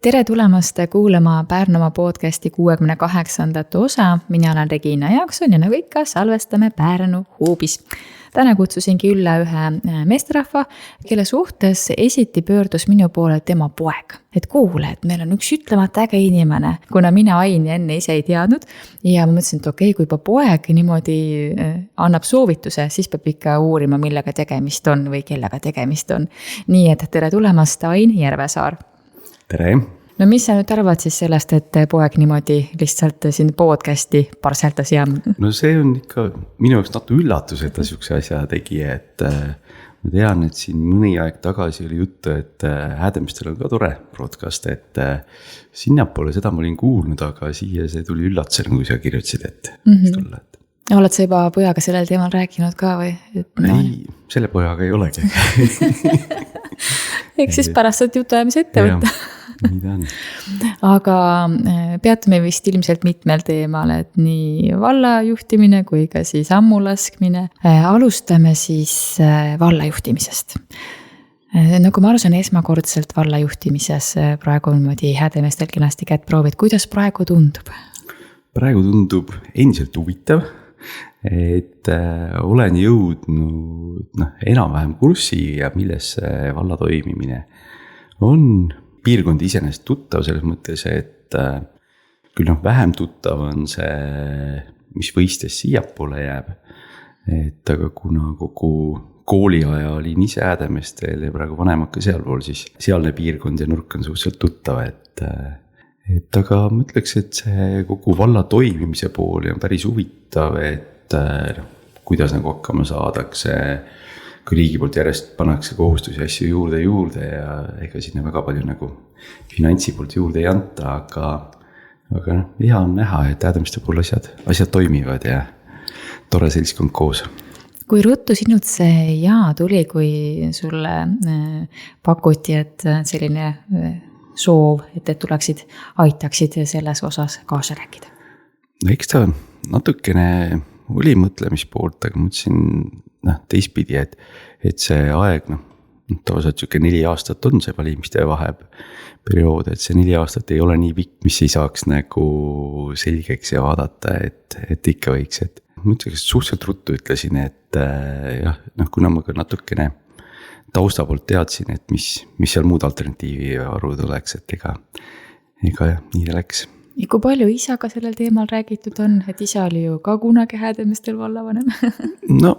Tere tulemast kuulama Pärnumaa podcasti 68. osa. Mina olen Regina Jaakson ja nagu ikka salvestame Pärnu huubis. Täna kutsusingi üle ühe meesterahva, kelle suhtes esiti pöördus minu poole tema poeg. Et kuule, et meil on üks ütlemata äge inimene, kuna mina Ain enne ise ei teadnud. Ja ma mõtlesin, et okei, kui juba poeg niimoodi annab soovituse, siis peab ikka uurima, millega tegemist on või kellega tegemist on. Nii et tere tulemast, Ain Järvesaar. Tere! No mis sa nüüd arvad siis sellest, et poeg niimoodi lihtsalt siin podcasti parseltas ja... No see on ikka minu jaoks natuke üllatus, et ta siukse asja tegi, et ma tean, et siin mõni aeg tagasi oli juttu, et Häädemistel on ka tore broadcast, et sinnapoole seda ma olin kuulnud, aga siia see tuli üllatusena, kui sa kirjutasid, et tulla. Oled sa juba pojaga sellel teemal rääkinud ka või? Ei, selle pojaga ei olegi. Eks siis pärast saad jutuajamise ette võtta. Nii ta on. Aga peatume vist ilmselt mitmel teemal, et nii valla juhtimine kui ka siis ammulaskmine. Alustame siis valla juhtimisest. Nagu ma aru saan, esmakordselt valla juhtimises praegu on moodi Häädemeestel kenasti kätt proovid. Kuidas praegu tundub? Praegu tundub endiselt huvitav, et olen jõudnud enam-vähem kurssi ja milles valla toimimine on. Piirkond iseenesest tuttav selles mõttes, et küll vähem tuttav on see, mis võistes siiapoole jääb. Et aga kuna kogu kooliaja olin ise Häädemeestel ja praegu vanemaka sealpool, siis sealne piirkond ja nurk on suhteliselt tuttav. Et aga ma ütleks, et see kogu valla toimimise pool on päris huvitav, et kuidas nagu hakkama saadakse, kui riigi poolt järjest pannakse kohustusi asju juurde ja ega sinna väga palju nagu finantsi poolt juurde ei anta, aga hea on näha, et Häädemeeste pool asjad toimivad ja tore seltskond koos. Kui ruttu sinult see tuli, kui sulle pakuti, et selline soov, et tuleksid, aitaksid selles osas kaasa rääkida? No eks ta natukene oli mõtlemispoolt, aga mõtlesin teistpidi, et see aeg, tavaliselt 4 aastat on see valimiste vaheb periood, et see 4 aastat ei ole nii pikk, mis ei saaks nagu selgeks ja vaadata, et ikka võiks, et ma ütleks, et suhteliselt ruttu ütlesin, et kuna ma ka natukene tausta poolt teadsin, et mis seal muud alternatiivi arvud oleks, et ega nii ta läks. Ja kui palju isaga sellel teemal räägitud on, et isa oli ju ka kunagi Häädemeestel vallavanem? No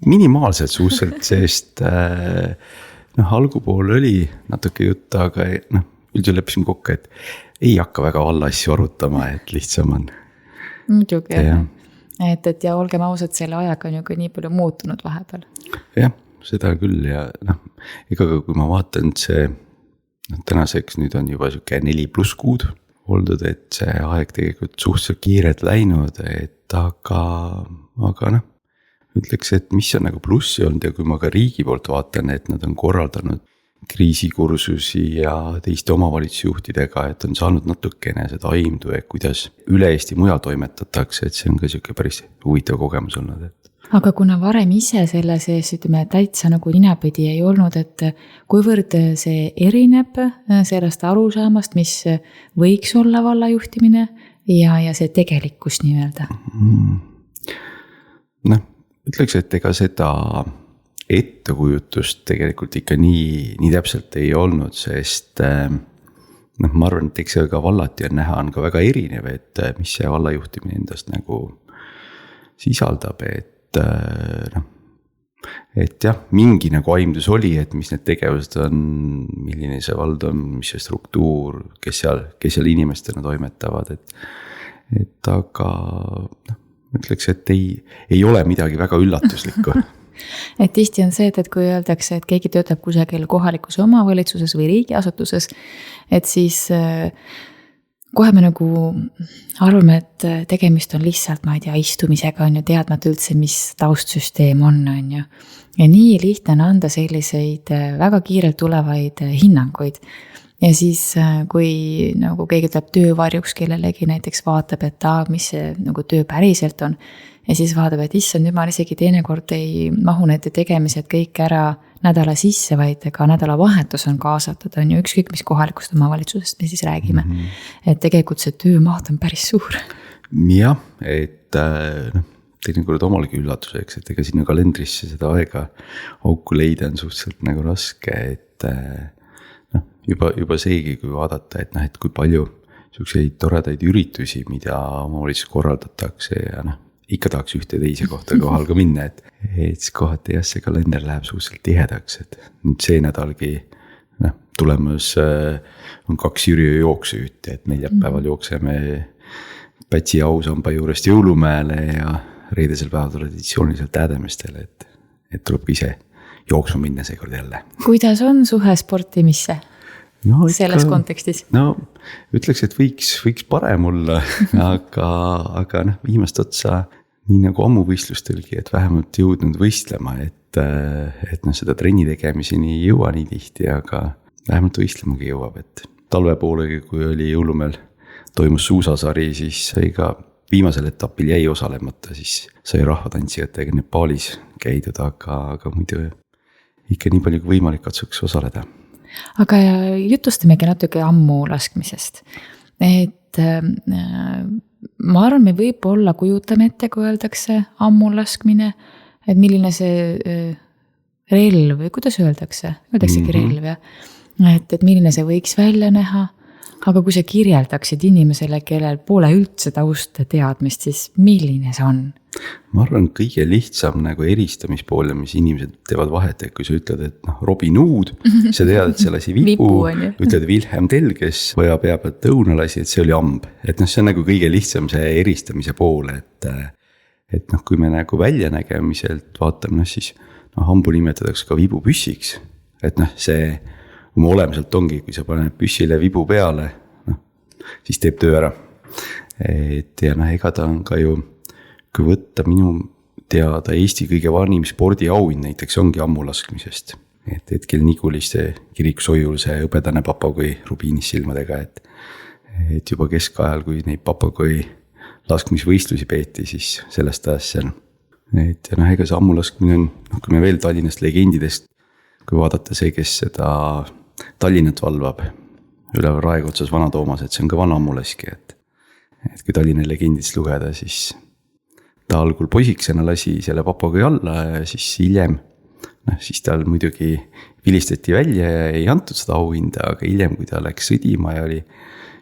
minimaalselt suhteliselt, sest algupool oli natuke juttu, aga üldse leppisime kokku, et ei hakka väga valla asju arutama, et lihtsam on. Muidugi, et ja olgem ausad, selle ajaga on ju ka nii palju muutunud vahepeal. Jah, seda küll ja ega kui ma vaatan, et see tänaseks nüüd on juba 4+ kuud oldud, et see aeg tegelikult suhteliselt kiired läinud, et aga ütleks, et mis on nagu plussi olnud ja kui ma ka riigi poolt vaatan, et nad on korraldanud kriisikursusi ja teiste omavalitsusjuhtidega, et on saanud natukene seda aimdu, et kuidas üle Eesti mujal toimetatakse, et see on ka päris huvitav kogemus olnud. Aga kuna varem ise selle sees, täitsa nagu ninapidi ei olnud, et kuivõrd see erineb sellest arusaamast, mis võiks olla valla juhtimine ja see tegelikkus nii-öelda? Ütleks, et ega seda ettekujutust tegelikult ikka nii täpselt ei olnud, sest ma arvan, et eks see ka vallati on näha, on ka väga erinev, et mis see valla juhtimine endast nagu sisaldab, et jah, mingi nagu aimdus oli, et mis need tegevused on, milline see vald on, mis see struktuur, kes seal inimestena toimetavad, et aga ütleks, et ei ole midagi väga üllatuslikku. Et tihti on see, et kui öeldakse, et keegi töötab kusagil kohalikus omavalitsuses või riigiasutuses, et siis kohe me nagu arvame, et tegemist on lihtsalt, ma ei tea, istumisega on ju teadmata üldse, mis taustsüsteem on ju. Ja nii lihtne on anda selliseid väga kiirelt tulevaid hinnanguid. Ja siis, kui nagu keegi tuleb töövarjuks kellelegi näiteks vaatab, et mis see nagu töö päriselt on, ja siis vaatab, et issand, jumal isegi teinekord ei mahu need tegemised kõik ära nädala sisse, vaid ka nädalavahetus on kaasatud, on ju ükskõik, mis kohalikust omavalitsusest me siis räägime. Et tegelikult see töömaht on päris suur. Jah, et teinekord omalegi üllatuseks, et ega sinna kalendrisse seda aega auku leida on suhteliselt nagu raske, et juba seegi, kui vaadata, et kui palju selliseid toredaid üritusi, mida omavalitsus korraldatakse ja ikka tahaks ühte teise kohta kohal ka minna, et siis kohati jah, see kalender läheb suhteliselt tihedaks, et nüüd see nädalgi tulemas on 2 Jüri jooksüüti, et neljapäeval jookseme Pätsi ausamba juurest Jõulumäele ja reedesel päeval traditsiooniliselt Äädemestele, et tuleb ka ise jooksma minna seekord jälle. Kuidas on suhe sportimisse? Selles kontekstis? Ütleks, et võiks parem olla, aga viimast otsa nii nagu ammuvõistlustelgi, et vähemalt jõudnud võistlema, et seda trenni tegemiseni ei jõua nii tihti, aga vähemalt võistlemagi jõuab, et talve poolegi, kui oli Jõulumäel, toimus suusasari, siis sai ka viimasel etapil jäi osalemata, siis sai rahvatantsijatega Nepaalis käidud, aga muidu ikka nii palju kui võimalik katsuks osaleda. Aga jutustamegi natuke ammu laskmisest, et ma arvan, me võib-olla kujutame ette, kui öeldakse ammu laskmine, et milline see relv või kuidas öeldaksegi relv, et milline see võiks välja näha, aga kui sa kirjeldaksid inimesele, kellel pole üldse taust teadmist, siis milline see on? Ma arvan, kõige lihtsam nagu eristamispool, mis inimesed teevad vahet, et kui sa ütled, et Robin Hood, sa tead, et see lasi vipu, ütled Wilhelm Tell, kes võja pea pealt õuna lasi, et see oli amb. Et see on nagu kõige lihtsam see eristamise pool, et kui me nagu väljanägemiselt vaatame, siis ambu nimetatakse ka vibupüssiks, et see oma olemiselt ongi, kui sa paned püssile vibu peale, siis teeb töö ära. Et ja ega ta on ka ju, kui võtta minu teada Eesti kõige vanim spordiauhind näiteks ongi ammulaskmisest. Et hetkel Niguliste kirikusoiul see hõbedane papagoi rubiinis silmadega, et juba keskajal, kui neid papagoi laskmisvõistlusi peeti, siis sellest ajast seal. Et ja ega see ammulaskmine on, kui me veel Tallinnast legendidest, kui vaadata see, kes seda Tallinnat valvab, üleval Raekotsas Vana Toomas, et see on ka vana ammulaski, et kui Tallinna legendidest lugeda, siis ta algul poisiksena lasi selle papagoi alla ja siis hiljem, siis tal muidugi vilistati välja ja ei antud seda auhinda, aga hiljem, kui ta läks sõdima ja oli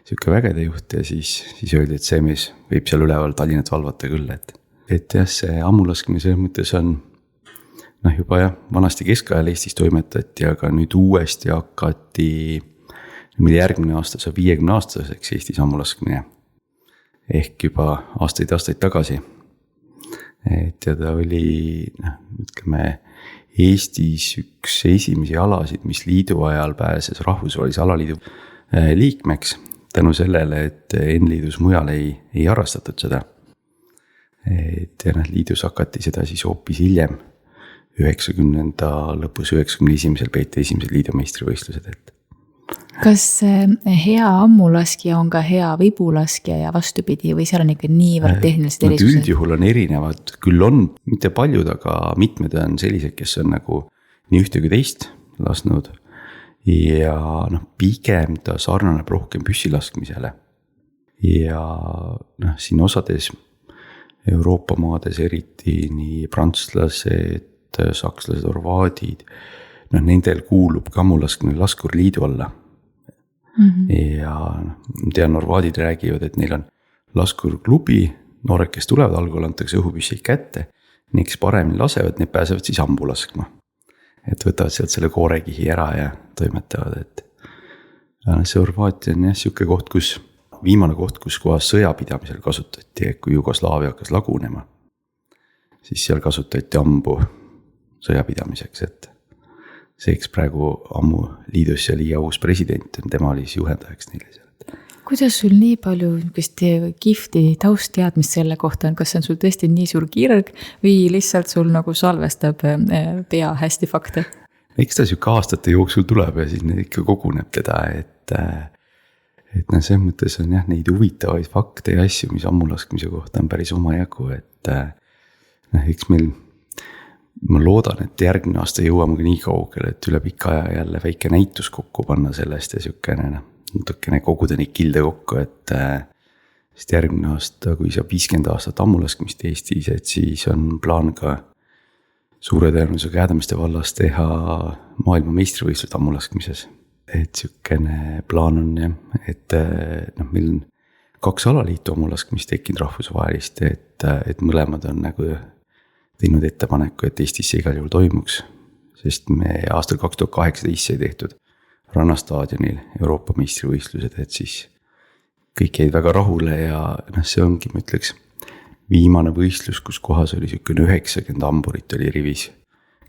siuke vägede juht ja siis öeldi, et see mees võib seal üleval Tallinnat valvata küll, et jah, see ammulaskmine selles mõttes on juba jah, vanasti keskajal Eestis toimetati, aga nüüd uuesti hakati, meil järgmine aasta saab 50 aastaseks Eestis ammulaskmine ehk juba aastaid tagasi. Et ja ta oli, ütleme, Eestis üks esimesi alasid, mis liidu ajal pääses rahvusvahelise alaliidu liikmeks tänu sellele, et N-liidus mujal ei harrastatud seda. Et ja liidus hakati seda siis hoopis hiljem, 90. lõpus 91. peeti esimesed liidu meistrivõistlused, et kas hea ammulaskja on ka hea vibulaskja ja vastupidi või seal on ikka niivõrd tehnilised erisused? Üldjuhul on erinevad, küll on mitte paljud, aga mitmed on sellised, kes on nagu nii ühte kui teist lasknud ja pigem ta sarnaneb rohkem püssilaskmisele ja siin osades Euroopa maades eriti nii prantslased, sakslased, horvaadid, nendel kuulub ka ammulaskmine laskurliidu alla. Ja tean, horvaadid räägivad, et neil on laskurklubi, noored, kes tulevad, algul antakse õhupüssid kätte, need, kes paremini lasevad, need pääsevad siis ambu laskma. Et võtavad sealt selle koorekihi ära ja toimetavad, et see Horvaatia on jah siuke koht, viimane koht, kus kohas sõjapidamisel kasutati, et kui Jugoslaavia hakkas lagunema, siis seal kasutati ambu sõjapidamiseks, et seeks praegu ammu liidus ja liia uus president, tema oli siis juhendajaks neile seal. Kuidas sul nii palju kihvti taustteadmist selle kohta on, kas see on sul tõesti nii suur kirg või lihtsalt sul nagu salvestab pea hästi fakte? Eks ta siuke aastate jooksul tuleb ja siis ikka koguneb teda, et selles mõttes on jah neid huvitavaid fakte ja asju, mis ammulaskmise kohta on päris omajagu, et eks meil ma loodan, et järgmine aasta jõuame ka nii kaugele, et üle pika aja jälle väike näitus kokku panna sellest ja siukene natukene koguda neid kilde kokku, et sest järgmine aasta, kui saab 50 aastat ammulaskmist Eestis, et siis on plaan ka suure tõenäosusega Häädemeeste vallas teha maailma meistrivõistlused ammulaskmises. Et siukene plaan on jah, et meil on 2 alaliitu ammulaskmist tekkinud rahvusvahelist, et mõlemad on nagu teinud ettepaneku, et Eestisse igal juhul toimuks, sest me aastal 2018 sai tehtud Rannastaadionil Euroopa meistrivõistlused, et siis kõik jäid väga rahule ja see ongi, ma ütleks, viimane võistlus, kus kohas oli siukene 90 amburit oli rivis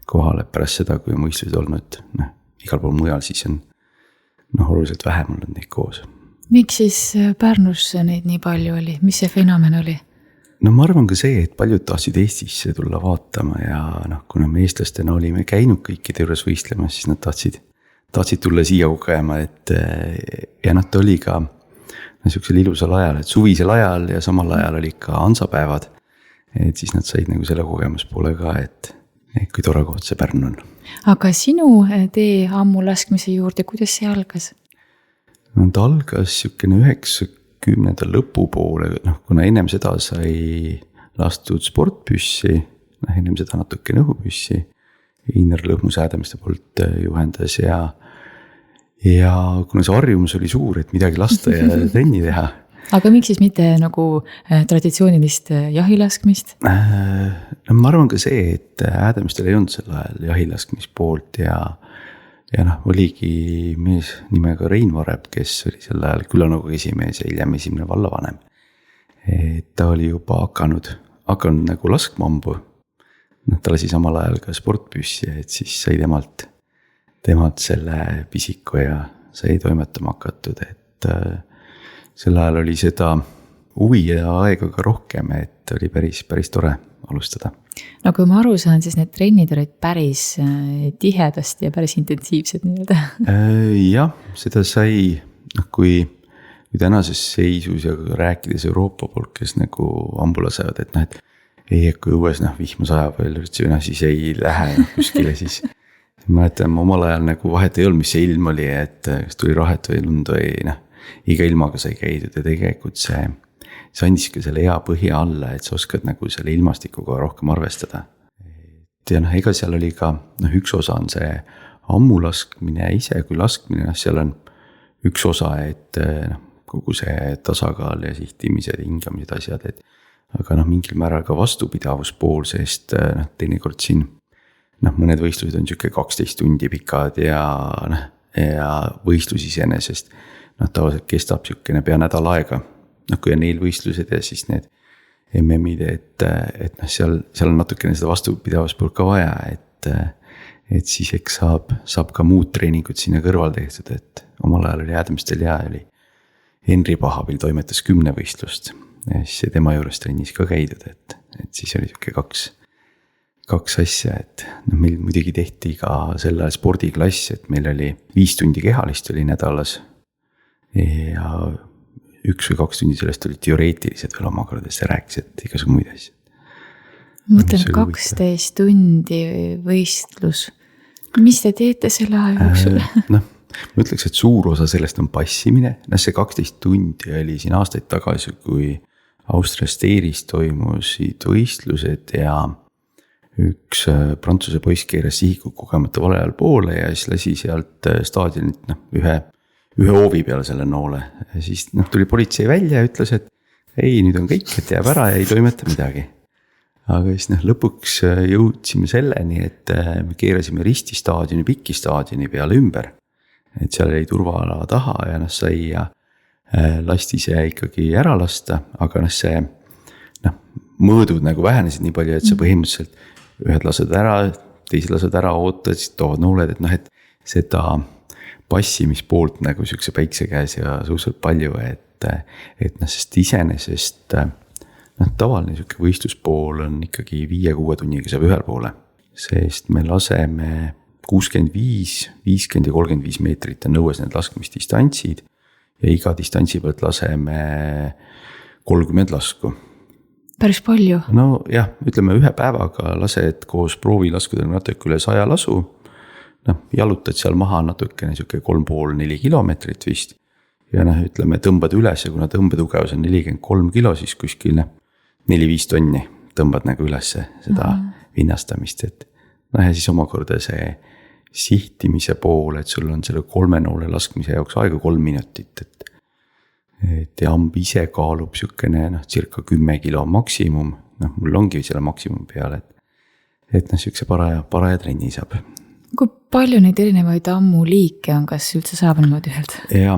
kohale pärast seda, kui on võistlused olnud igal pool mujal, siis on oluliselt vähem olnud neid koos. Miks siis Pärnus neid nii palju oli? Mis see fenomen oli? Ma arvan ka see, et paljud tahtsid Eestisse tulla vaatama ja kuna me eestlastena olime käinud kõikide juures võistlemas, siis nad tahtsid tulla siia kogema, et ja ta oli ka niisugusel ilusal ajal, et suvisel ajal ja samal ajal oli ka ansapäevad, et siis nad said nagu selle kogemuspoole ka, et kui tore koht see Pärnu on. Aga sinu tee ammulaskmise juurde, kuidas see algas? Ta algas siukene 90. lõpupoole, kuna ennem seda sai lastud sportpüssi, ennem seda natuke õhupüssi, Einar Lõhmus Häädemeeste poolt juhendas ja kuna see harjumus oli suur, et midagi lasta ja trenni teha. Aga miks siis mitte nagu traditsioonilist jahilaskmist? Ma arvan ka see, et Häädemeestel ei olnud sel ajal jahilaskmispoolt ja oligi mees nimega Rein Varep, kes oli sel ajal külanõukogu esimees ja hiljem esimene vallavanem. Et ta oli juba hakanud nagu laskma ambu. Ta lasi samal ajal ka sportpüssi, et siis sai temalt selle pisiku ja sai toimetama hakatud, et sel ajal oli seda huvi ja aega ka rohkem, et oli päris tore alustada. No kui ma aru saan, siis need trennid olid päris tihedasti ja päris intensiivsed nii-öelda. Jah, seda sai, kui tänases seisus ja rääkides Euroopa poolt, kes nagu ambula saavad, et kui õues vihma sajab veel, siis ei lähe kuskile siis. Mäletan, omal ajal nagu vahet ei olnud, mis see ilm oli, et kas tuli rahet või lund või iga ilmaga sai käidud ja tegelikult see andis ka selle hea põhja alla, et sa oskad nagu selle ilmastikuga rohkem arvestada. Ja ega seal oli ka, üks osa on see ammulaskmine ise, kui laskmine, seal on üks osa, et kogu see tasakaal ja sihtimised, hingamised asjad, aga mingil määral ka vastupidavuspool, sest teinekord siin mõned võistlused on siuke 12 tundi pikad ja võistlus iseenesest tavaliselt kestab siukene pea nädal aega, kui on eelvõistlused ja siis need MM-id, et seal on natukene seda vastupidavuspoolt ka vaja, et siis eks saab ka muud treeningud sinna kõrval tehtud, et omal ajal oli Häädemeestel ja oli Henri Pahavil toimetas 10 võistlust ja siis tema juures trennis ka käidud, et siis oli siuke kaks asja, et meil muidugi tehti ka selle spordiklass, et meil oli 5 tundi kehalist oli nädalas ja 1 või 2 tundi sellest olid teoreetilised veel omakorda, see rääkis, et igasugu muid asju. Mõtlen 12 tundi võistlus. Mis te teete selle aja jooksul? Ma ütleks, et suur osa sellest on passimine. See 12 tundi oli siin aastaid tagasi, kui Austrias Steyris toimusid võistlused ja üks prantsuse poiss keeras sihiku kogemata vale ajal poole ja siis lasi sealt staadionit ühe hoovi peale selle noole. Ja siis tuli politsei välja ja ütles, et ei, nüüd on kõik, et jääb ära ja ei toimeta midagi. Aga siis lõpuks jõudsime selleni, et me keerasime risti staadioni, piki staadioni peale ümber. Et seal jäi turvaala taha ja sai ja lasti see ikkagi ära lasta, aga see mõõdud nagu vähenesid nii palju, et see põhimõtteliselt ühed lased ära, teised lased ära, ootad, siis toovad nooled, et seda passimispoolt nagu siukse päikse käes ja suusalt palju, et sest iseenesest tavaline siuke võistluspool on ikkagi 5-6 tunniga saab ühel poole, sest me laseme 65, 50 ja 35 meetrit on õues need laskmisdistantsid ja iga distantsi pealt laseme 30 lasku. päris palju. no jah, ütleme ühe päevaga lased koos proovilaskudega natuke üle 100 lasu. Noh, jalutad seal maha natukene siuke 3,5-4 kilomeetrit vist. Ja ütleme tõmbad üles ja kuna tõmbetugevus on 43 kilo, siis kuskil 4-5 tonni tõmbad nagu üles seda vinnastamist, et ja siis omakorda see sihtimise pool, et sul on selle 3 noole laskmise jaoks aega 3 minutit, et ja amb ise kaalub siukene circa 10 kilo maksimum, mul ongi selle maksimum peale, et siukse paraja trenni saab. Kui palju neid erinevaid ammuliike on, kas üldse saab niimoodi öelda? Ja,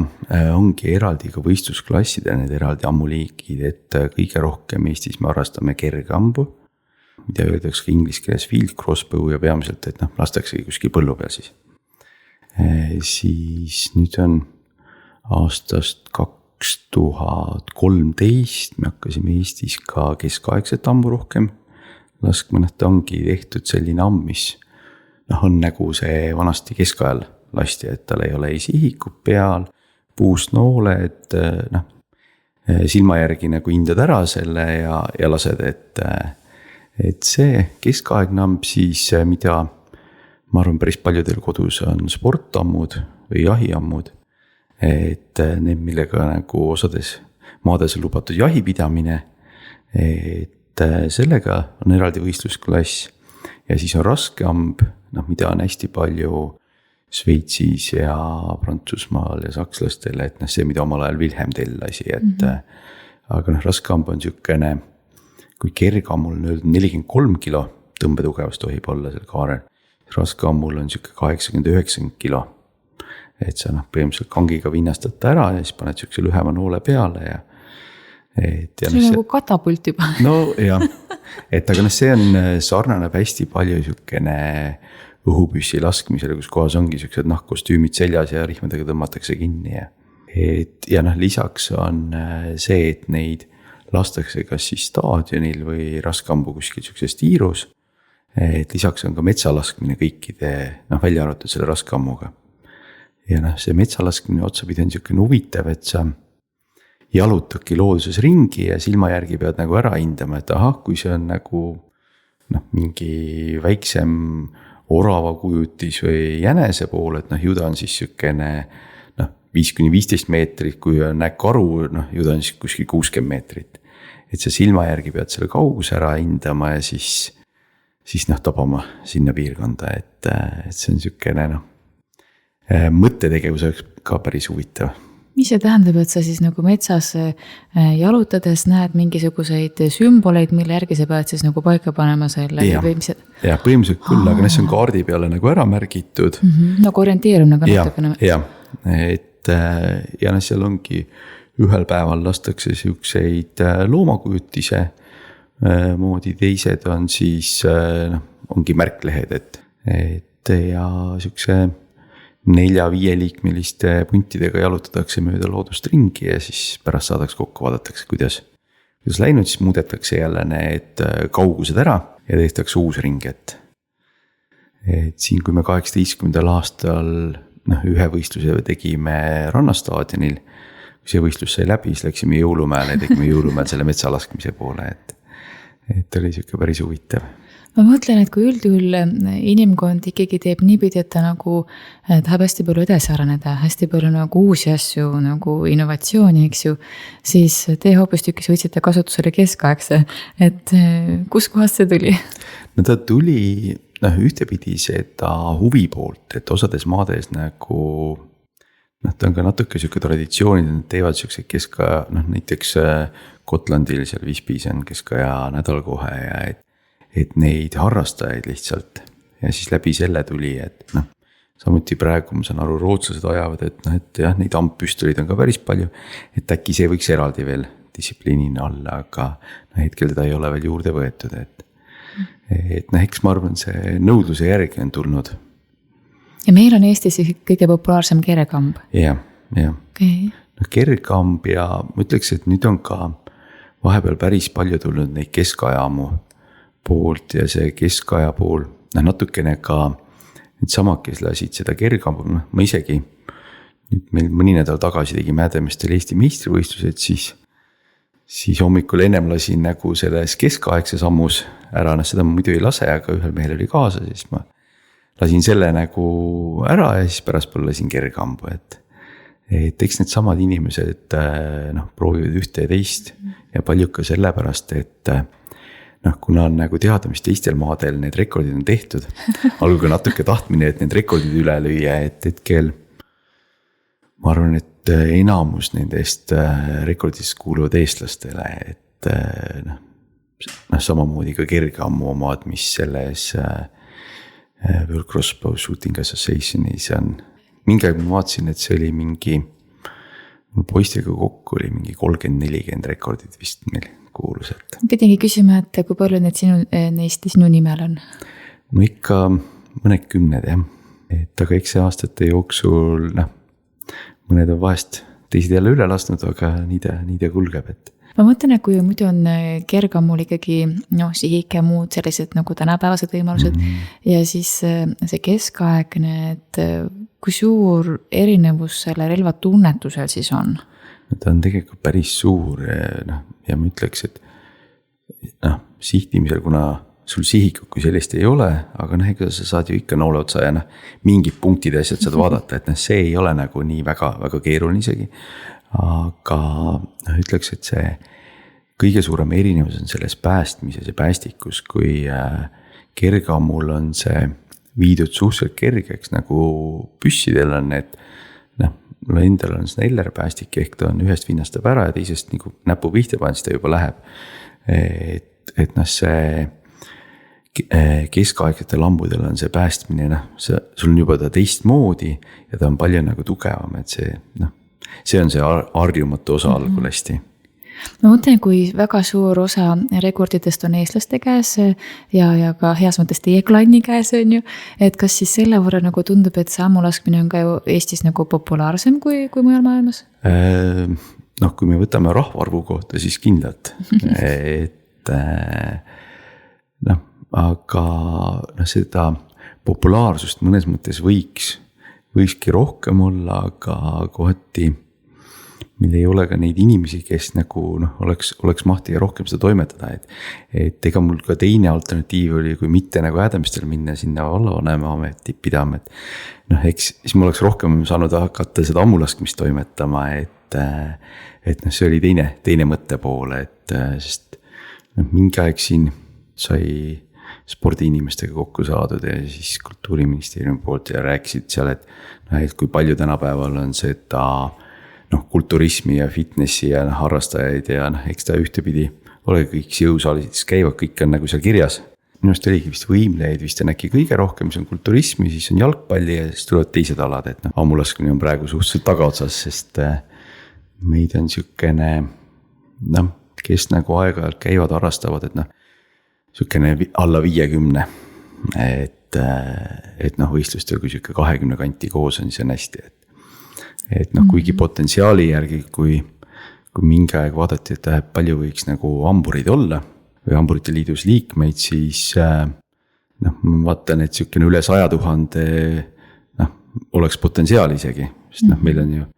ongi eraldi ka võistlusklasside need eraldi ammuliikid, et kõige rohkem Eestis me harrastame kergambu, mida öeldakse ka inglise keeles field crossbow ja peamiselt, et lastakse kuskil põllu peal siis. Siis nüüd on aastast 2013 me hakkasime Eestis ka keskaegset ammu rohkem laskma, ta ongi tehtud selline amm, mis on nagu see vanasti keskajal lasti, et tal ei ole ei sihikut peal, puust noole, et silma järgi nagu hindad ära selle ja lased, et see keskaegne amb siis, mida ma arvan päris paljudel kodus on sportammud või jahiammud, et need, millega nagu osades maades on lubatud jahipidamine, et sellega on eraldi võistlusklass ja siis on raske amb, mida on hästi palju Šveitsis ja Prantsusmaal ja sakslastel, et see, mida omal ajal Wilhelm Tell lasi, et aga raske amb on siukene, kui kergammul on 43 kilo tõmbetugevust tohib olla seal kaarel, raske ammul on siuke 80-90 kilo, et sa põhimõtteliselt kangiga vinnastad ära ja siis paned siukse lühema noole peale ja see on nagu katapult juba. No jah, et aga see on sarnaneb hästi palju siukene õhupüssi laskmisele, kus kohas ongi siuksed kostüümid seljas ja rihmadega tõmmatakse kinni ja lisaks on see, et neid lastakse kas siis staadionil või raskambu kuskil siukses tiirus, et lisaks on ka metsalaskmine kõikide, välja arvatud selle raskammuga ja see metsalaskmine otsapidi on siukene huvitav, et sa jalutadki looduses ringi ja silma järgi pead nagu ära hindama, et kui see on nagu mingi väiksem orava kujutis või jänese pool, et ju ta on siis siukene 5-15 meetrit, kui on karu, ju ta on siis kuskil 60 meetrit. Et sa silma järgi pead selle kauguse ära hindama ja siis tabama sinna piirkonda, et see on siukene mõttetegevus ka päris huvitav. Mis see tähendab, et sa siis nagu metsas jalutades näed mingisuguseid sümboleid, mille järgi sa pead siis nagu paika panema selle? Ja põhimõtteliselt küll, aga see on kaardi peale nagu ära märgitud. Nagu orienteerub nagu natukene. Ja, et seal ongi ühel päeval lastakse siukseid loomakujutise moodi, teised on siis, ongi märklehed, et ja siukse 4-5 liikmeliste puntidega jalutatakse mööda loodust ringi ja siis pärast saadaks kokku, vaadatakse, kuidas läinud, siis muudetakse jälle need kaugused ära ja tehtakse uus ring, et siin, kui me 18. aastal ühe võistluse tegime rannastaadionil, kui see võistlus sai läbi, siis läksime jõulumäele ja tegime jõulumäel selle metsalaskmise poole, et oli siuke päris huvitav. Ma mõtlen, et kui üldjuhul inimkond ikkagi teeb niipidi, et ta nagu tahab hästi palju edasi areneda, hästi palju nagu uusi asju, nagu innovatsiooni, eks ju, siis te hoopistükkis võtsite kasutusele keskaegse, et kus kohast see tuli? No ta tuli ühtepidi seda huvi poolt, et osades maades nagu, ta on ka natuke siuke traditsioonid, nad teevad siukseid keskaja, näiteks Gotlandil seal Visbis on keskaja nädal kohe ja et neid harrastajaid lihtsalt ja siis läbi selle tuli, et samuti praegu ma saan aru, rootslased ajavad, et jah, neid ampüstoleid on ka päris palju, et äkki see võiks eraldi veel distsipliinina olla, aga hetkel teda ei ole veel juurde võetud, et eks ma arvan, see nõudluse järgi on tulnud. Ja meil on Eestis kõige populaarsem kergamb. Jah. Okay. Kergamb ja ma ütleks, et nüüd on ka vahepeal päris palju tulnud neid keskajaamu poolt ja see keskaja pool, natukene ka need samad, kes lasid seda kergambu, ma isegi nüüd meil mõni nädal tagasi tegime Hädemeestel Eesti meistrivõistlused, siis siis hommikul ennem lasin nagu selles keskaegses ammus ära, seda ma muidu ei lase, aga ühel mehel oli kaasa, siis ma lasin selle nagu ära ja siis pärastpool lasin kergambu, et eks need samad inimesed proovivad ühte ja teist ja paljud ka sellepärast, et kuna on nagu teada, mis teistel maadel need rekordid on tehtud, algul natuke tahtmine, et need rekordid üle lüüa, et hetkel ma arvan, et enamus nendest rekordist kuuluvad eestlastele, et samamoodi ka kergammu omad, mis selles World Crossbow Shooting Associationis on. Mingi aeg ma vaatasin, et see oli mingi, mul poistega kokku oli mingi 30-40 rekordid vist meil kuulus. Pidingi küsima, et kui palju neist sinu nimel on? No ikka mõned kümned jah, et aga eks see aastate jooksul, mõned on vahest teised jälle üle lasknud, aga nii ta kulgeb, et. Ma mõtlen, et kui muidu on kergammul ikkagi sihik ja muud sellised nagu tänapäevased võimalused ja siis see keskaegne, et kui suur erinevus selle relva tunnetusel siis on? Ta on tegelikult päris suur ja ma ütleks, et sihtimisel, kuna sul sihikut kui sellist ei ole, aga ega sa saad ju ikka noole otsa ja mingid punktid asjad saad vaadata, et see ei ole nagu nii väga, väga keeruline isegi. Aga ütleks, et see kõige suurem erinevus on selles päästmises ja päästikus, kui kergammul on see viidud suhteliselt kergeks, nagu püssidel on need, mulle endal on Sneller päästik, ehk ta on ühest vinnastab ära ja teisest nagu näpu pihta paned, siis ta juba läheb. Et see keskaegsetel lambudel on see päästmine, sul on juba ta teistmoodi ja ta on palju nagu tugevam, et see on see harjumatu osa algul hästi. Ma mõtlen, kui väga suur osa rekorditest on eestlaste käes ja ka heas mõttes teie klanni käes on ju, et kas siis selle võrra nagu tundub, et see ammulaskmine on ka ju Eestis nagu populaarsem kui mujal maailmas? Kui me võtame rahvaarvu kohta, siis kindlalt, et aga seda populaarsust mõnes mõttes võikski rohkem olla, aga kohati meil ei ole ka neid inimesi, kes nagu oleks mahti ja rohkem seda toimetada, et ega mul ka teine alternatiiv oli, kui mitte nagu Adamstel minna sinna vallavanema ameti pidama, et eks siis ma oleks rohkem saanud hakata seda ammulaskmist toimetama, et see oli teine mõttepool, et sest mingi aeg siin sai spordiinimestega kokku saadud ja siis Kultuuriministeeriumi poolt ja rääkisid seal, et kui palju tänapäeval on seda kulturismi ja fitnessi ja harrastajaid ja eks ta ühtepidi ole kõik jõusaalides käivad, kõik on nagu seal kirjas. Minust oligi vist võimlejaid vist on äkki kõige rohkem, mis on kulturismi, siis on jalgpalli ja siis tulevad teised alad, et ammulaskmine on praegu suhteliselt tagaotsas, sest meid on siukene, kes nagu aeg-ajalt käivad, harrastavad, et siukene alla 50, et võistlustel kui siuke 20 kanti koos on, siis on hästi, et kuigi potentsiaali järgi, kui mingi aeg vaadati, et palju võiks nagu hamburid olla või hamburite liidus liikmeid, siis ma vaatan, et siukene üle 100 000 oleks potentsiaal isegi, sest meil on ju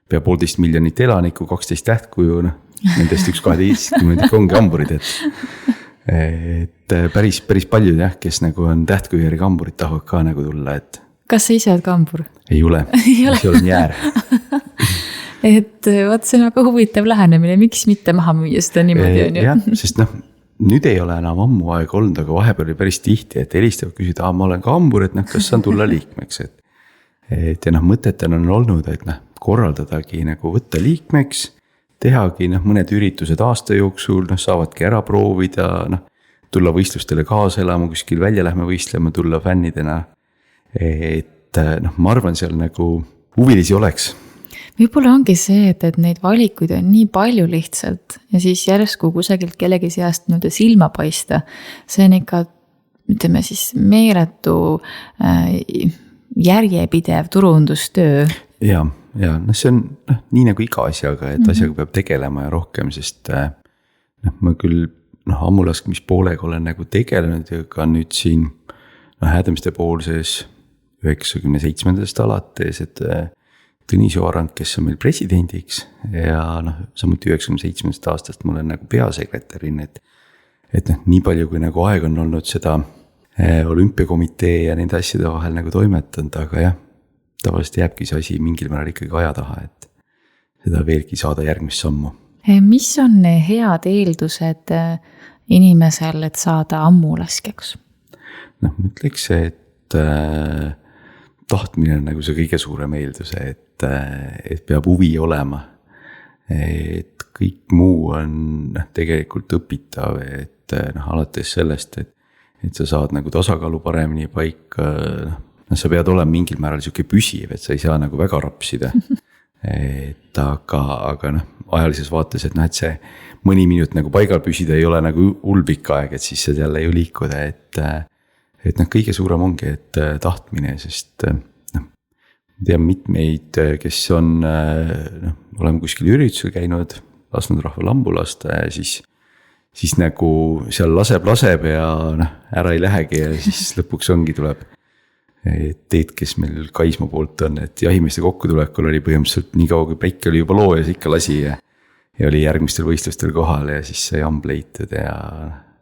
pea 1,5 miljonit elanikku, 12 tähtkuju, nendest 1/12 ongi hamburid, et päris paljud kes nagu on tähtkuju järgi hamburid tahavad ka nagu tulla, et kas sa ise oled ka hambur? Ei ole, see olen jäär. Et vaat see on väga huvitav lähenemine, miks mitte maha müüa seda niimoodi on ju? Jah, sest nüüd ei ole enam ammu aeg olnud, aga vahepeal oli päris tihti, et helistavad küsida, ma olen ka hambur, et kas saan tulla liikmeks, et mõtetel on olnud, et korraldadagi nagu võtta liikmeks, tehagi mõned üritused aasta jooksul, saavadki ära proovida, tulla võistlustele kaasa elama, kuskil välja lähme võistlema, tulla fännidena, et ma arvan, seal nagu huvilisi oleks. Võib-olla ongi see, et neid valikuid on nii palju lihtsalt ja siis järsku kusagilt kellegi seast silma paista. See on ikka, ütleme siis, meeletu järjepidev turundustöö. Ja see on nii nagu iga asjaga, et asjaga peab tegelema ja rohkem, sest ma küll ammulaskmispoolega olen nagu tegelenud ja ka nüüd siin Adamste poolses 97. alates, et Tõnis Joarand, kes on meil presidendiks ja noh, samuti 97. aastast ma olen nagu peasekretärin, et noh, nii palju kui nagu aeg on olnud seda olümpiakomitee ja nende asjade vahel nagu toimetanud, aga jah, tavaliselt jääbki see asi mingil määral ikkagi aja taha, et seda veelgi saada järgmist sammu. Mis on head eeldused inimesel, et saada ammulaskjaks? Noh, ma ütleks, et tahtmine on nagu see kõige suurem eeldus, et peab huvi olema. Et kõik muu on tegelikult õpitav, et noh, alates sellest, et sa saad nagu tasakaalu paremini paika, noh, sa pead olema mingil määral siuke püsiv, et sa ei saa nagu väga rapsida. Et aga noh, ajalises vaates, et noh, et see mõni minut nagu paigal püsida ei ole nagu hull pikk aeg, et siis saad jälle ju liikuda, et noh, kõige suurem ongi, et tahtmine, sest noh, tean mitmeid, kes on, noh, oleme kuskil üritusel käinud, lasknud rahval lambu lasta ja siis nagu seal laseb ja noh, ära ei lähegi ja siis lõpuks tuleb teed, kes meil Kaisma poolt on, et jahimeeste kokkutulekul oli põhimõtteliselt nii kaua, kui päike oli juba loojas, ikka lasi ja oli järgmistel võistlustel kohal ja siis sai amb leitud ja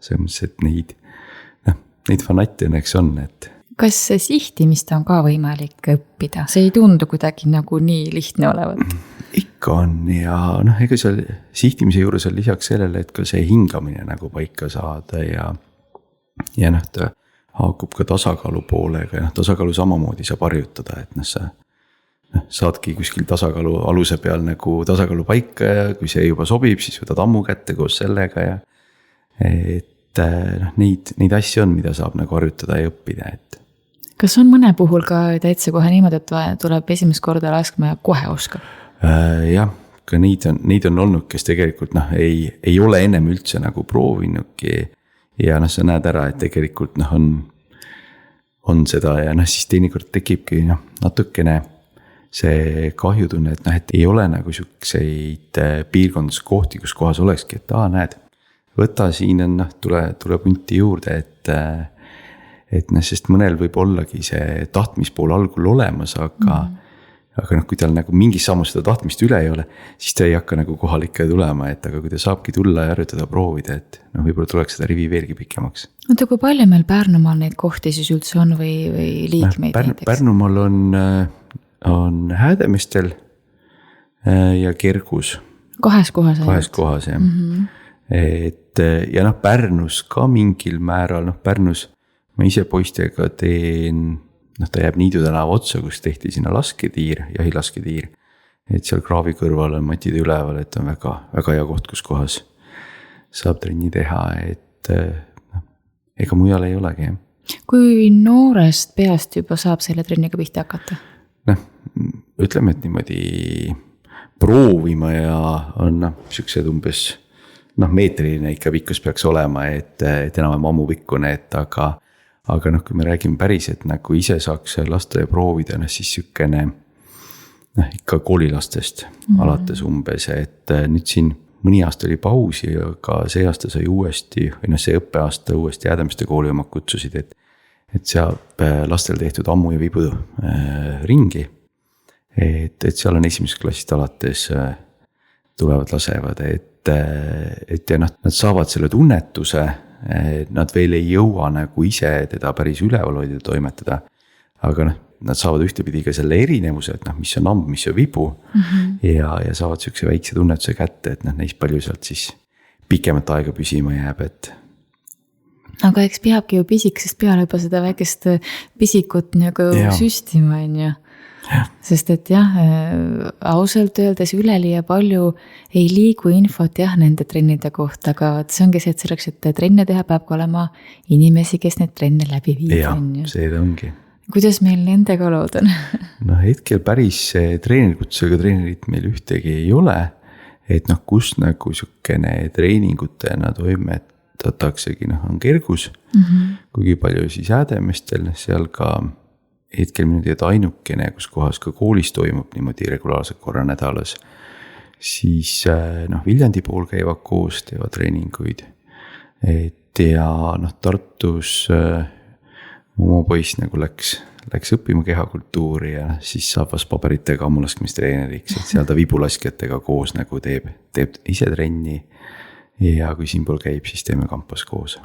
selles mõttes, et neid fanatte õnneks on, et. Kas sihtimist on ka võimalik õppida? See ei tundu kuidagi nagu nii lihtne olevat. Ikka on ja noh, ega seal sihtimise juures on lisaks sellele, et ka see hingamine nagu paika saada ja noh, ta haakub ka tasakaalu poolega ja noh, tasakaalu samamoodi saab harjutada, et noh, sa saadki kuskil tasakaalu aluse peal nagu tasakaalu paika ja kui see juba sobib, siis võtad ammu kätte koos sellega ja et noh, neid asju on, mida saab nagu harjutada ja õppida, et. Kas on mõne puhul ka täitsa kohe niimoodi, et tuleb esimest korda laskma ja kohe oskab? Jah, ka neid on olnud, kes tegelikult noh, ei ole ennem üldse nagu proovinudki ja noh, sa näed ära, et tegelikult noh, on seda ja noh, siis teinekord tekibki noh, natukene see kahjutunne, et noh, et ei ole nagu siukseid piirkonduskohti, kus kohas olekski, et näed, võta siin on noh, tule punti juurde, et noh, sest mõnel võib ollagi see tahtmispool algul olemas, aga noh, kui tal nagu mingis sammus seda tahtmist üle ei ole, siis ta ei hakka nagu kohal ikka tulema, et aga kui ta saabki tulla ja harjutada proovida, et noh, võib-olla tuleks seda rivi veelgi pikemaks. Oota, kui palju meil Pärnumaal neid kohti siis üldse on või liikmeid näiteks? Pärnumaal on Häädemeestel ja Kergus. Kahes kohas? Kahes kohas, jah. Et ja noh, Pärnus ka mingil määral, noh Pärnus ma ise poistega teen, noh ta jääb Niidu tänava otsa, kus tehti sinna lasketiir, jahilasketiir. Et seal kraavi kõrval on matid üleval, et on väga, väga hea koht, kus kohas saab trenni teha, et noh, ega mujal ei olegi. Kui noorest peast juba saab selle trenniga pihta hakata? Noh, ütleme, et niimoodi proovima ja on noh, siuksed umbes noh, meetriline ikka pikkus peaks olema, et enam ammupikkune, et aga noh, kui me räägime päris, et nagu ise saaks lasta ja proovida, noh siis siukene noh, ikka koolilastest alates umbes, et nüüd siin mõni aasta oli pausi, aga see aasta sai uuesti, või noh see õppeaasta uuesti Häädemeeste kooli omad kutsusid, et saab lastel tehtud ammu ja vibu ringi, et seal on esimesest klassist alates tulevad lasevad, et ja noh, nad saavad selle tunnetuse, nad veel ei jõua nagu ise teda päris üleval hoida toimetada, aga noh, nad saavad ühtepidi ka selle erinevuse, et noh, mis on amb, mis on vibu ja saavad siukse väikse tunnetuse kätte, et noh, neist palju sealt siis pikemat aega püsima jääb, et. Aga eks peabki ju pisikesest peale juba seda väikest pisikut nagu süstima, on ju. Sest et jah, ausalt öeldes üleliia palju ei liigu infot nende trennide kohta, aga see ongi see, et selleks, et trenne teha, peab ka olema inimesi, kes need trenne läbi viib. Ja, see ta ongi. Kuidas meil nendega lood on? No hetkel päris treeningkutsega treenerit meil ühtegi ei ole, et noh, kus nagu siukene treeningutena toimetatakse, noh on Kergus, kuigi palju siis Häädemeestel, seal ka hetkel minu teada ainukene, kus kohas ka koolis toimub niimoodi regulaarselt korra nädalas, siis noh, Viljandi pool käivad koos, teevad treeninguid, et ja noh, Tartus mu poiss nagu läks läks õppima kehakultuuri ja siis saab vast paberitega ammulaskmistreeneriks, et seal ta vibulaskjatega koos nagu teeb ise trenni. Ja kui siinpool käib, siis teeme kampos koos.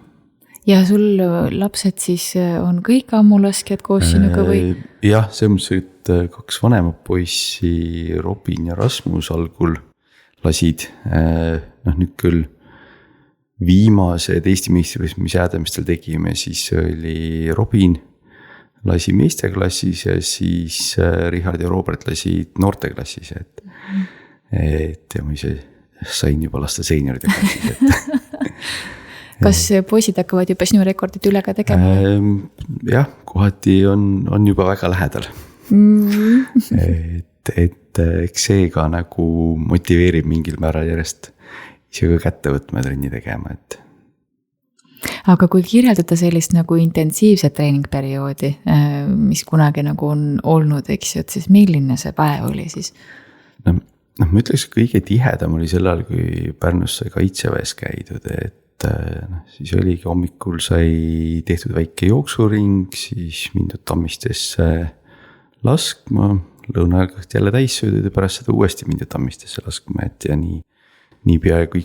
Ja sul lapsed siis on kõik ammulaskjad koos sinuga või? Jah, see mõttes, et 2 vanemad poissi, Robin ja Rasmus algul lasid, nüüd küll viimased Eesti meistrivõistlused, mis Häädemeestel tegime, siis oli Robin lasi meesteklassis ja siis Richard ja Robert lasid noorteklassis, et ja ma ise sain juba lasta seenioride klassis, et kas poisid hakkavad juba sinu rekordit üle ka tegema? Jah, kohati on juba väga lähedal. Et eks see ka nagu motiveerib mingil määral järjest ise ka kätte võtma ja trenni tegema, et. Aga kui kirjeldada sellist nagu intensiivset treeningperioodi, mis kunagi nagu on olnud, eks ju, et siis milline see päev oli siis? Ma ütleks, kõige tihedam oli sellal, kui Pärnusse kaitseväes käidud, et siis oligi hommikul sai tehtud väike jooksuring, siis mindud Tammistesse laskma, lõunaaegast jälle täis söödud ja pärast seda uuesti mindud Tammistesse laskma, et ja nii peaaegu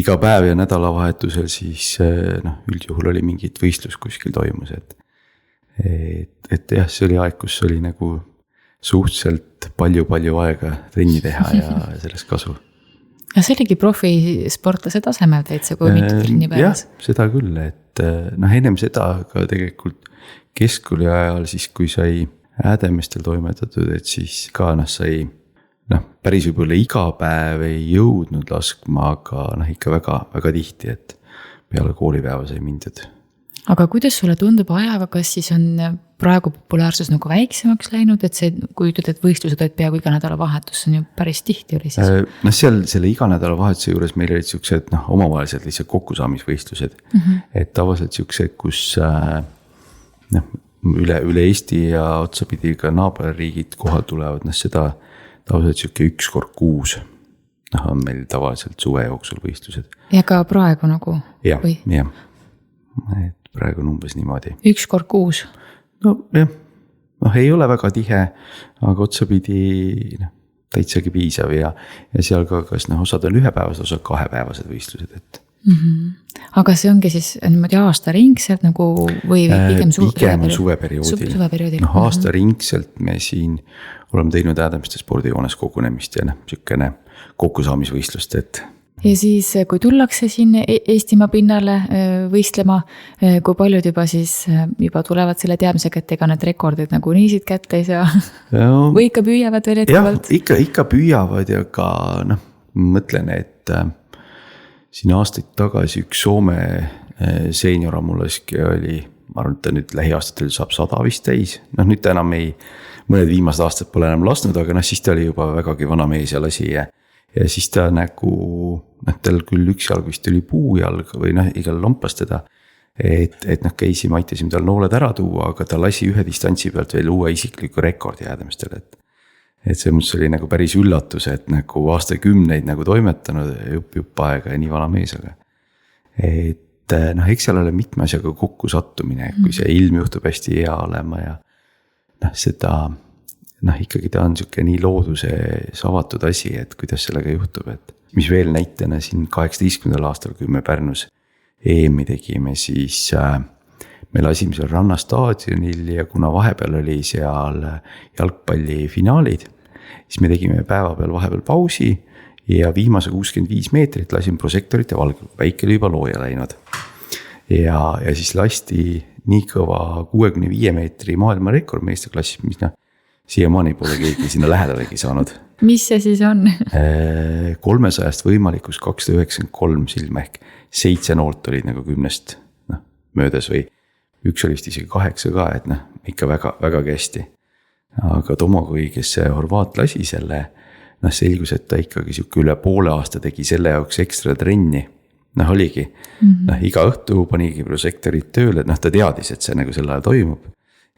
iga päev ja nädalavahetusel siis üldjuhul oli mingit võistlus kuskil toimus, et jah, see oli aeg, kus oli nagu suhteliselt palju aega trenni teha ja sellest kasu. Ja see oligi profisportlase tasemel täitsa, kui mitu trenni päevas? Jah, seda küll, et ennem seda ka tegelikult keskkooli ajal siis, kui sai Häädemeestel toimetatud, et siis ka sai päris võib-olla iga päev ei jõudnud laskma, aga ikka väga tihti, et peale koolipäeva sai mindud. Aga kuidas sulle tundub ajaga, kas siis on praegu populaarsus nagu väiksemaks läinud, et see, kui ütled, et võistlused olid peaaegu iga nädala vahetus, on ju päris tihti oli siis? Seal selle iga nädala vahetuse juures meil olid siuksed omavahelised lihtsalt kokkusaamisvõistlused, et tavaliselt siuksed, kus üle Eesti ja otsapidi ka naaberriigid kohal tulevad, seda tavaliselt siuke 1 kord kuus on meil tavaliselt suve jooksul võistlused. Ja ka praegu nagu? Jah, et praegu on umbes niimoodi. 1 kord kuus? Jah, ei ole väga tihe, aga otsapidi täitsagi piisav ja seal ka kas osad on 1-päevased, osad 2-päevased võistlused, et. Aga see ongi siis niimoodi aastaringselt nagu või pigem suveperioodil. Aastaringselt me siin oleme teinud Häädemeeste spordihoones kogunemist ja niisugune kokkusaamisvõistlust, et. Ja siis, kui tullakse siin Eestimaa pinnale võistlema, kui paljud juba tulevad selle teadmisega, et ega need rekordid nagu niisid kätte ei saa või ikka püüavad veel jätkuvalt? Jah, ikka püüavad ja ka mõtlen, et siin aastaid tagasi üks Soome seenior ammulaskja oli, ma arvan, et ta nüüd lähiaastatel saab 100 vist täis. Nüüd ta enam mõned viimased aastad pole enam lasknud, aga siis ta oli juba vägagi vana mees ja lasi ja siis ta nagu, tal küll üks jalg vist oli puujalg või igal lompas teda, et käisime, aitasime tal nooled ära tuua, aga ta lasi ühe distantsi pealt veel uue isikliku rekordi Häädemeestel, et see mõttes oli nagu päris üllatus, et nagu aastakümneid nagu toimetanud jupp aega ja nii vana mees, aga et eks seal ole mitme asjaga kokku sattumine, kui see ilm juhtub hästi hea olema ja seda ikkagi ta on siuke nii looduses avatud asi, et kuidas sellega juhtub, et mis veel näitena siin 18. aastal, kui me Pärnus EM-i tegime, siis me lasime seal rannastaadionil ja kuna vahepeal oli seal jalgpallifinaalid, siis me tegime päeva peal vahepeal pausi ja viimase 65 meetrit lasime prosektorite valgel, väike oli juba looja läinud. Ja siis lasti nii kõva 65 meetri maailma rekord meesteklassis, mis siiamaani pole keegi sinna lähedalegi saanud. Mis see siis on? 300 võimalikus 293 silma ehk 7 noolt olid nagu 10 möödas või üks oli vist isegi 8 ka, et ikka väga hästi. Aga Domagoj, kes see Horvaat lasi selle, selgus, et ta ikkagi siuke üle poole aasta tegi selle jaoks ekstra trenni. Oligi, iga õhtu panigi prosektorid tööle, ta teadis, et see nagu sel ajal toimub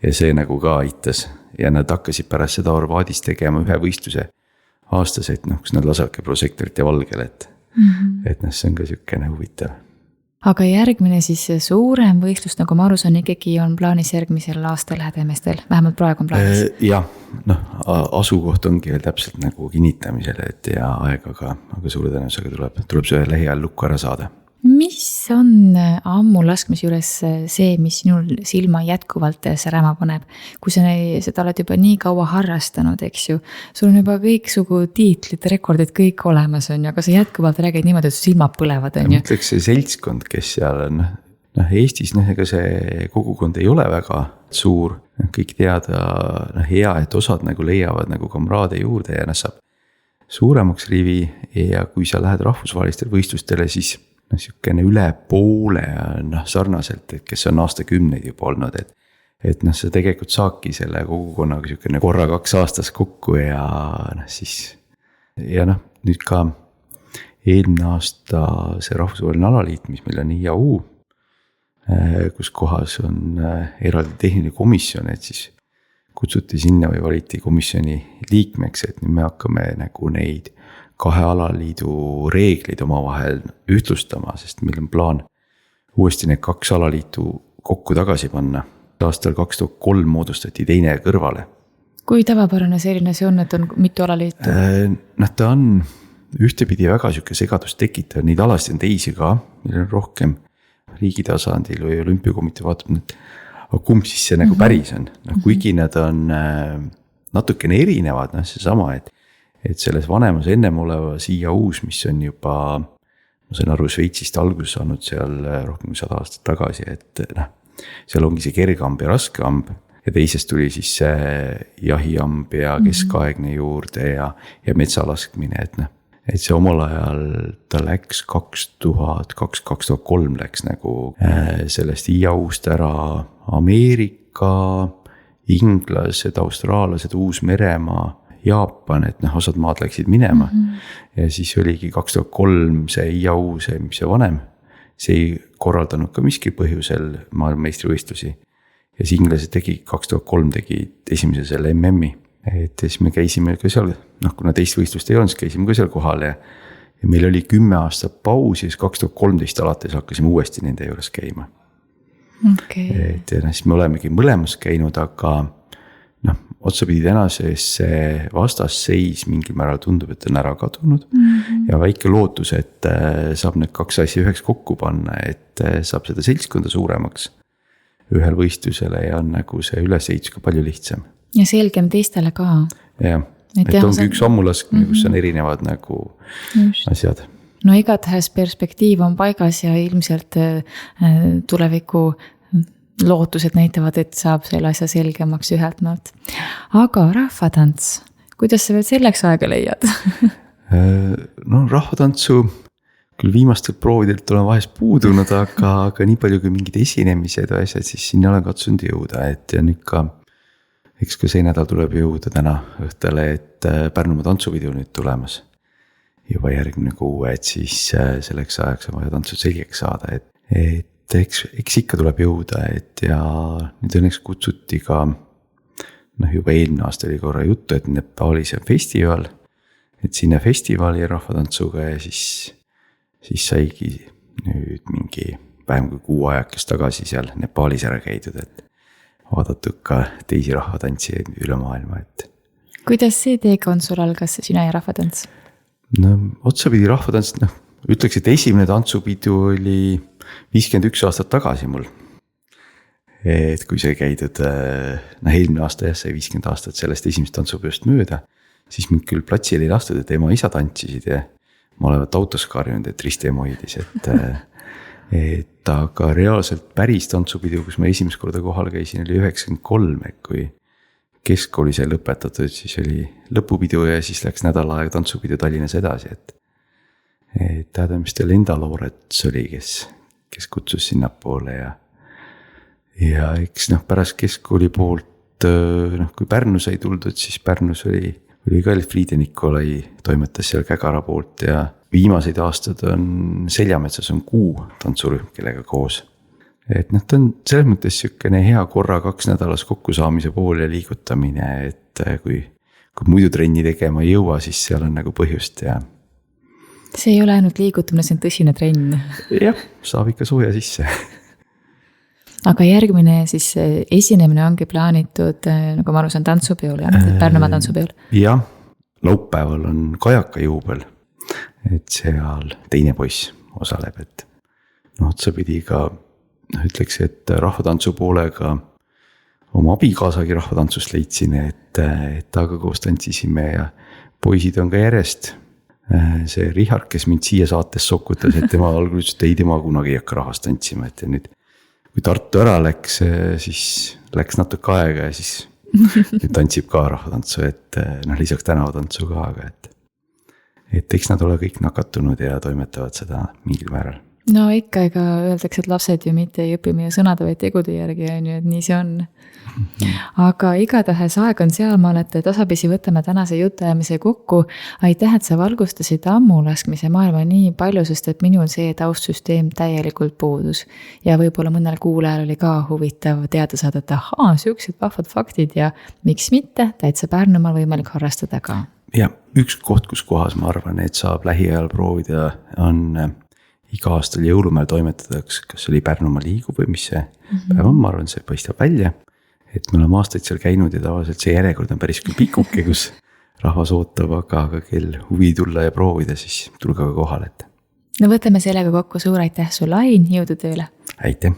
ja see nagu ka aitas ja nad hakkasid pärast seda Horvaadis tegema ühe võistluse aastas, et kus nad lasavadki prosektorite valgel, et see on ka siukene huvitav. aga järgmine siis suurem võistlus, nagu ma aru saan, ikkagi on plaanis järgmisel aastal Hädemestel, vähemalt praegu on plaanis. Jah, asukoht ongi veel täpselt nagu kinnitamisel, et ja aega aga suure tõenäosusega tuleb see lähiajal lukku ära saada. Mis on ammulaskmise juures see, mis sinul silma jätkuvalt särama paneb? Kui sa seda oled juba nii kaua harrastanud, eks ju, sul on juba kõiksugu tiitlid, rekordid kõik olemas on, aga sa jätkuvalt räägid niimoodi, et silmad põlevad on ju. Mõtleks see seltskond, kes seal on, Eestis ega see kogukond ei ole väga suur, kõik teada hea, et osad nagu leiavad nagu kamraade juurde ja saab suuremaks rivi ja kui sa lähed rahvusvahelistele võistlustele, siis niisugune üle poole on sarnaselt, et kes on aastakümneid juba olnud, et sa tegelikult saadki selle kogukonnaga niisugune korra 2 aastas kokku ja siis ja nüüd ka eelmine aasta see rahvusvaheline alaliit, mis meil on IAU, kus kohas on eraldi tehniline komisjon, et siis kutsuti sinna või valiti komisjoni liikmeks, et nüüd me hakkame nagu neid 2 alaliidu reeglid omavahel ühtlustama, sest meil on plaan uuesti need 2 alaliitu kokku tagasi panna. Aastal 2003 moodustati teine kõrvale. Kui tavapärane selline see on, et on mitu alaliitu? Ta on ühtepidi väga siuke segadust tekitav, neid alasid on teisi ka, meil on rohkem riigi tasandil või olümpiakomitee vaatab, aga kumb siis see nagu päris on. Kuigi nad on natukene erinevad, see sama, et selles vanemas ennem olevas IAU-s, mis on juba, ma sain aru, Šveitsist alguses saanud seal rohkem kui 100 aastat tagasi, et seal ongi see kergamb ja raskeamb ja teisest tuli siis see jahiamb ja keskaegne juurde ja metsalaskmine, et see omal ajal ta läks 2002-2003 läks nagu sellest IAU-st ära Ameerika, inglased, austraalased, Uus-Meremaa, Jaapan, et osad maad läksid minema ja siis oligi 2003 see IAU, mis see vanem, see ei korraldanud ka miski põhjusel maailmameistrivõistlusi ja siis inglased 2003 tegid esimese selle MM-i, et siis me käisime ka seal, kuna teist võistlust ei olnud, siis käisime ka seal kohal ja meil oli 10 aastat pausi, siis 2013 alates hakkasime uuesti nende juures käima. Et siis me olemegi mõlemas käinud, aga otsapidi tänases vastasseis mingil määral tundub, et on ära kadunud ja väike lootus, et saab need 2 asja üheks kokku panna, et saab seda seltskonda suuremaks ühel võistlusele ja on nagu see ülesehitus ka palju lihtsam. Ja selgem teistele ka. Jah, et ongi üks ammulaskmine, kus on erinevad nagu asjad. No igatahes perspektiiv on paigas ja ilmselt tuleviku lootused näitavad, et saab selle asja selgemaks ühelt maalt. Aga rahvatants, kuidas sa veel selleks aega leiad? Rahvatantsu küll viimastelt proovidelt olen vahest puudunud, aga nii palju kui mingid esinemised või asjad, siis sinna olen katsunud jõuda, et ja nüüd ka, eks ka see nädal tuleb jõuda täna õhtule, et Pärnumaa tantsupidu nüüd tulemas juba järgmine kuu, et siis selleks ajaks on vaja tantsud selgeks saada, et eks ikka tuleb jõuda, et ja nüüd õnneks kutsuti ka, juba eelmine aasta oli korra juttu, et Nepaalis on festival, et sinna festivali rahvatantsuga ja siis saigi nüüd mingi vähem kui 6 ajakest tagasi seal Nepaalis ära käidud, et vaadatud ka teisi rahvatantsijaid üle maailma, et. Kuidas see teekond sul algas, sina ja rahvatants? Otsapidi rahvatants, ütleks, et esimene tantsupidu oli 51 aastat tagasi mul. Et kui see käidud, eelmine aasta jah, sai 50 aastat sellest esimest tantsupidust mööda, siis mind küll platsil ei lastud, et ema isa tantsisid ja ma olevat autos karjunud, et risti ema hoidis, et aga reaalselt päris tantsupidu, kus ma esimest korda kohal käisin, oli 93, et kui keskkooli sai lõpetatud, siis oli lõpupidu ja siis läks nädal aega tantsupidu Tallinnas edasi, et Adamiste Linda Loorets oli, kes kutsus sinna poole ja eks pärast keskkooli poolt, kui Pärnus ei tuldud, siis Pärnus oli ka Elfriide Nikolai toimetas seal Kägara poolt ja viimaseid aastad on Seljametsas on Kuu tantsurühm, kellega koos. Et ta on selles mõttes siukene hea korra 2 nädalas kokkusaamise pool ja liigutamine, et kui muidu trenni tegema ei jõua, siis seal on nagu põhjust ja see ei ole ainult liigutamine, see on tõsine trenn. Jah, saab ikka sooja sisse. Aga järgmine siis esinemine ongi plaanitud, nagu ma aru saan, tantsupeol, Pärnumaa tantsupeol. Jah, laupäeval on Kajaka juubel, et seal teine poiss osaleb, et otsa pidi ka, ütleks, et rahvatantsu poolega oma abikaasagi rahvatantsust leidsin, et aga koos tantsisime ja poisid on ka järjest. See Richard, kes mind siia saates sokutas, et tema alguses, et ei tema kunagi ei hakka rahvast tantsima, et nüüd kui Tartu ära läks, siis läks natuke aega ja siis nüüd tantsib ka rahvatantsu, et lisaks tänavatantsu ka, aga et eks nad ole kõik nakatunud ja toimetavad seda mingil määral. No ikka, ega öeldakse, et lapsed ju mitte ei õpi meie sõnade või tegude järgi, on ju, et nii see on. Aga igatahes aeg on sealmaal, et tasapisi võtame tänase jutuajamise kokku. Aitäh, et sa valgustasid ammulaskmise maailma nii palju, sest et minul see taustsüsteem täielikult puudus. Ja võib-olla mõnel kuulajal oli ka huvitav teada saada, et siuksed vahvad faktid ja miks mitte, täitsa Pärnumaal võimalik harrastada ka. Ja üks koht, kus kohas ma arvan, et saab lähiajal proovida, on iga aastal jõulumäel toimetada, kas oli Pärnumaa liigub või mis see päev on, ma arvan, see paistab välja. Et me oleme aastaid seal käinud ja tavaliselt see järjekord on päris küll pikuke, kus rahvas ootab, aga kel huvi tulla ja proovida, siis tulge ka kohale. No võtame sellega kokku, suur aitäh sulle, Ain, jõudu tööle! Aitäh!